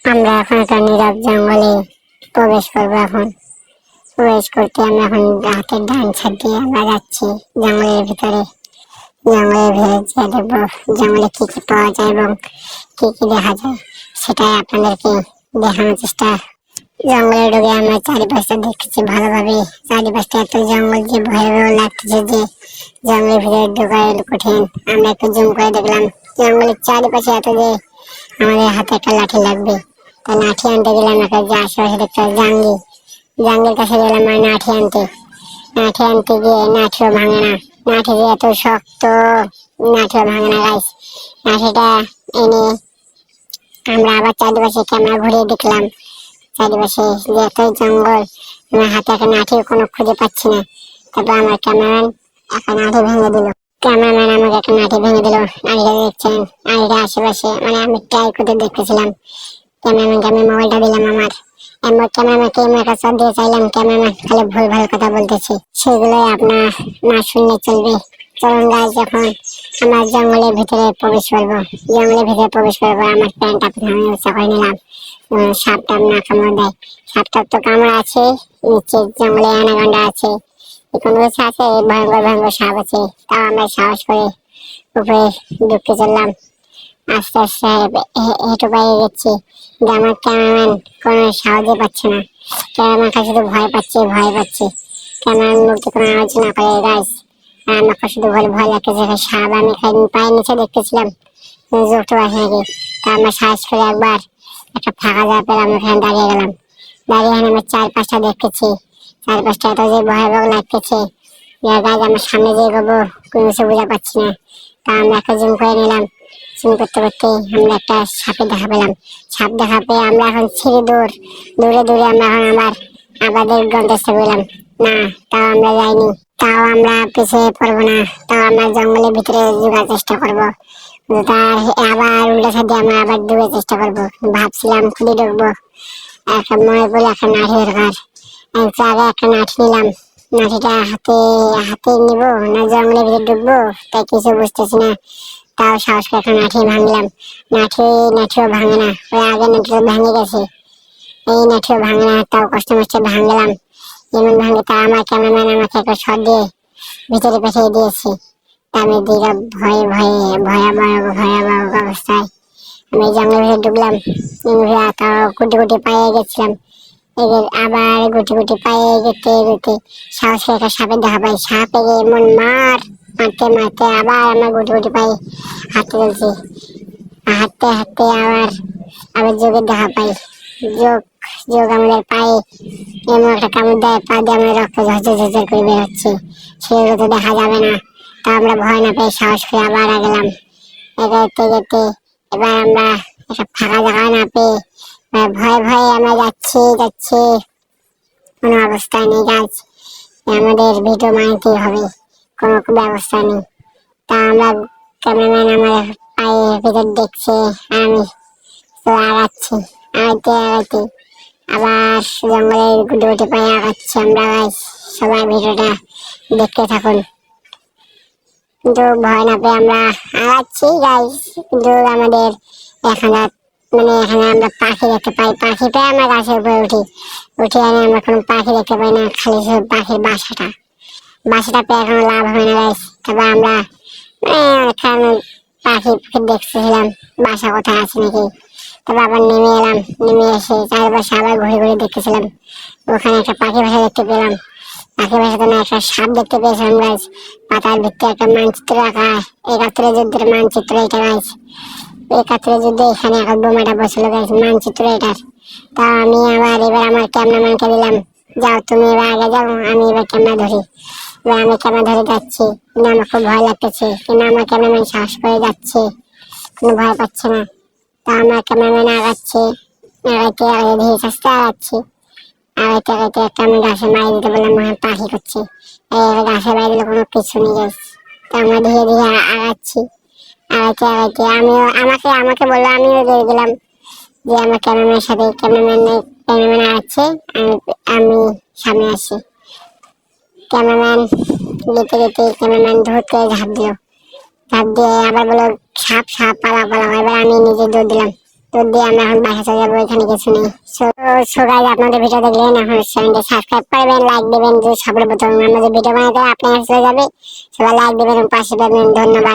আমরা এখন একটা নীরব জঙ্গলে প্রবেশ করবো। এখন প্রবেশ করতে আমরা এখন হাতের ডান সাইড দিয়ে আমরা যাচ্ছি জঙ্গলের ভিতরে। জঙ্গলের ভিতরে যে দেখবো জঙ্গলে কি কি পাওয়া যায় এবং কি কি দেখা যায় সেটাই আপনাদেরকে দেখানোর চেষ্টা। জঙ্গলে ঢুকে আমরা চারিপাশটা দেখতেছি ভালোভাবে। চারিপাশটা এত জঙ্গল যে ভয়াবহ লাগতেছে যে জঙ্গলের ভিতরে ঢোকা কঠিন। আমরা একটু জুম করে দেখলাম জঙ্গলের চারিপাশে এত যে আমাদের হাতে একটা লাঠি লাগবে। তা লাঠি আনতে গেলাম একটা যে আশেপাশে দেখতে জাঙ্গির কাছে গেলাম আর লাঠি আনতে গিয়ে লাঠিও ভাঙে না। লাঠি যে এত শক্ত, লাঠিও ভাঙে না গাইস। লাঠিটা এনে আমরা আবার চারিপাশে ক্যামেরা ঘুরিয়ে দেখলাম চারিপাশে যে এত জঙ্গল, আমার হাতে একটা লাঠি কোনো খুঁজে পাচ্ছি না। তারপর আমার ক্যামেরাম্যান একটা লাঠি ভেঙে দিল। ক্যামেরাম্যান আমাকে একটা লাঠি ভেঙে দিল। লাঠিটা দেখছেন, লাঠিটা আশেপাশে মানে আমি ট্রাই করতে দেখতেছিলাম। ক্যামেরাম্যানকে আমি মোবাইলটা দিলাম আমার ক্যামেরাম্যানকে আমি একটা শট দিয়ে চাইলাম। ক্যামেরাম্যান খালি ভুল ভাল কথা বলতেছে, সেগুলোই আপনার না শুনলে চলবে। চলুন গাইস, এখন আমার জঙ্গলের ভিতরে প্রবেশ করবো। আমার প্যান্টটা প্রথমে উঁচা করে নিলাম। সাপটা না কামড় দেয়। সাপটার তো কামড় আছে, নিচে জঙ্গলে অ্যানাকোন্ডা আছে, কোনো কিছু আছে, ভয়ঙ্কর ভয়ঙ্কর সাপ আছে। তাও আমরা সাহস করে উপরে ঢুকতে চললাম। আস্তে আস্তে হেঁটে বাইরে গেছি। আমার ক্যামেরাম্যান কোনো সাহায্য পাচ্ছে না। ক্যামেরাম্যান শুধু ভয় পাচ্ছে। ক্যামেরাম্যান মুখে কোনো আওয়াজ না করে গাইস। আর আমাকে শুধু ভয় লাগতেছে। সাপ আমি পায়ের নিচে দেখতেছিলাম, জোরটা আসে নাকি। তা আমরা সাহস করে একবার একটা ফাঁকা জায়গা পেলাম, ওখানে দাঁড়িয়ে গেলাম। দাঁড়িয়ে আমি চারপাশটা দেখতেছি। চারপাশটা এত যে ভয়াবহ লাগতেছে, গাইস আমার সামনে যে এগোবো কোনো কিছু বুঝতে পারছি না। তা আমরা একটা জুম করে নিলাম। জুম করতে করতে আমরা একটা সাপের দেখা পেলাম। সাপ দেখা পেয়ে আমরা এখন ছিঁড়ে দৌড়ে আমরা এখন আমাদের গন্তব্যে গেলাম। না, তাও আমরা যাইনি। তাও আমরা পিছিয়ে পড়বো না। তাও আমরা জঙ্গলের ভিতরে ঢোকার চেষ্টা করবো। তার আবার উল্টো সাইডে আমরা আবার ঢোকার চেষ্টা করবো। ভাবছিলাম খুঁড়ে ঢুকবো, একটা মনে পড়লে একটা লাঠি দরকার। আগে একটা লাঠি নিলাম। লাঠিটা হাতে নিবো না জঙ্গলের ভিতরে ঢুকবো তাই কিছু বুঝতেছি না। তাও সাহস করে একটা লাঠি ভাঙলাম। লাঠিও ভাঙে না। ওই আগে লাঠিটা ভেঙে গেছে, এই লাঠিও ভাঙে না। তাও কষ্ট মষ্টে ভাঙলাম। যেমন ভাঙে তা আমার ক্যামেরাম্যান আমাকে একটা শট দিয়ে ভিতরে পাঠিয়ে দিয়েছে। আমি দীর্ঘ ভয়াবহ অবস্থায় আমি জঙ্গলের ভিতরে ঢুকলাম। তাও গুটি পায়ে গেছিলাম। আবার গুটি পায়ে যেতে সাহস করে একটা সাপের দেখা পাই। সাপ এমন মারতে আবার আমার গুটি পায়ে হাঁটতে চলছি। হাঁটতে আবার যোগের দেখা পাই। যোগ আমাদের পায়ে এমন একটা কামড় দেয়, পা দিয়ে আমাদের রক্ত ঝরঝর করে বের হচ্ছে। সেগুলো তো দেখা যাবে না। তা আমরা ভয় না পেয়ে সাহস করে আবার গেলাম। যেতে এবার আমরা একটা ফাঁকা জায়গা না পেয়ে ভয়ে আমরা যাচ্ছি। কোনো অবস্থায় নেই গাছ, আমাদের ভিডিও বানাতেই হবে, কোনো ব্যবস্থা নেই। তা আমরা ক্যামেরাম্যান আমার পায়ে ভিতর দেখছে, আমি আগাচ্ছি। আবার জঙ্গলের গুটি পায়ে আগাচ্ছি আমরা গাইস। সবাই ভিডিওটা দেখতে থাকুন। কিন্তু ভয় না পেয়ে আমরা আগাচ্ছি গাইস। কিন্তু আমাদের এখানে আমরা পাখি দেখতে পাই। পাখি পেয়ে আমরা গাছের উপরে উঠে আমরা কোনো পাখি দেখতে পাই না, খালি শুধু পাখির বাসাটা পেয়ে কোনো লাভ হয় না গাইস। তবে আমরা পাখি দেখতেছিলাম বাসা কোথায় আছে নাকি। তবে আবার নেমে এলাম। নেমে এসে চারপাশে আবার ঘুরে দেখতেছিলাম। ওখানে একটা পাখি বাসা দেখতে পেলাম। পাখি বাসাতে না একটা সাপ দেখতে পেয়েছিলাম গাইস। পাতার ভিতরে একটা মানচিত্র রাখা, ৭১ যুদ্ধের মানচিত্র এটা গাইস। ৭১ যুদ্ধে এখানে এখন বোমাটা বসলো গাইস, মানচিত্র এটার। তা আমি এবার আমার ক্যামেরাম্যানকে দিলাম, যাও তুমি এবার আগে যাও, আমি এবার ক্যামেরা ধরি। এবার আমি ক্যামেরা ধরে যাচ্ছি, কিন্তু আমার খুব ভয় লাগতেছে। কিন্তু আমার ক্যামেরাম্যান সাহস করে যাচ্ছে, কোনো ভয় পাচ্ছে না। তা আমার ক্যামেরাম্যান আগাচ্ছে, ধীরে সুস্থে আগাচ্ছি। একটা আমি গাছে মারি দিতে বললাম, মনে পাখি করছে। গাছে মারি দিলে কোনো কিছু নেই গাইস। তা আমরা ধীরে আগাচ্ছি। আমাকে বললো, আমিও দিয়ে দিলাম যে আমার ক্যামেরাম্যানের সাথে ক্যামেরাম্যান আছে, আমি সামনে আসি। ক্যামেরাম্যান যেতে ক্যামেরাম্যান ধর করে ঝাঁপ দিয়ে আবার বললো সাপ পালা। এবার আমি নিজে দৌড় দিলাম। তো দিয়ে আমরা এখন বাসা চলে যাবো, এখানে কিছু নেই। সো গাইস, আপনাদের ভিডিও দেখলেন, এখন চ্যানেলটি সাবস্ক্রাইব করবেন, লাইক দিবেন, যে সবার প্রথম আমরা যে ভিডিও বানাতে আপনার কাছে চলে যাবে। সবাই লাইক দিবেন এবং পাশে পাবেন। ধন্যবাদ।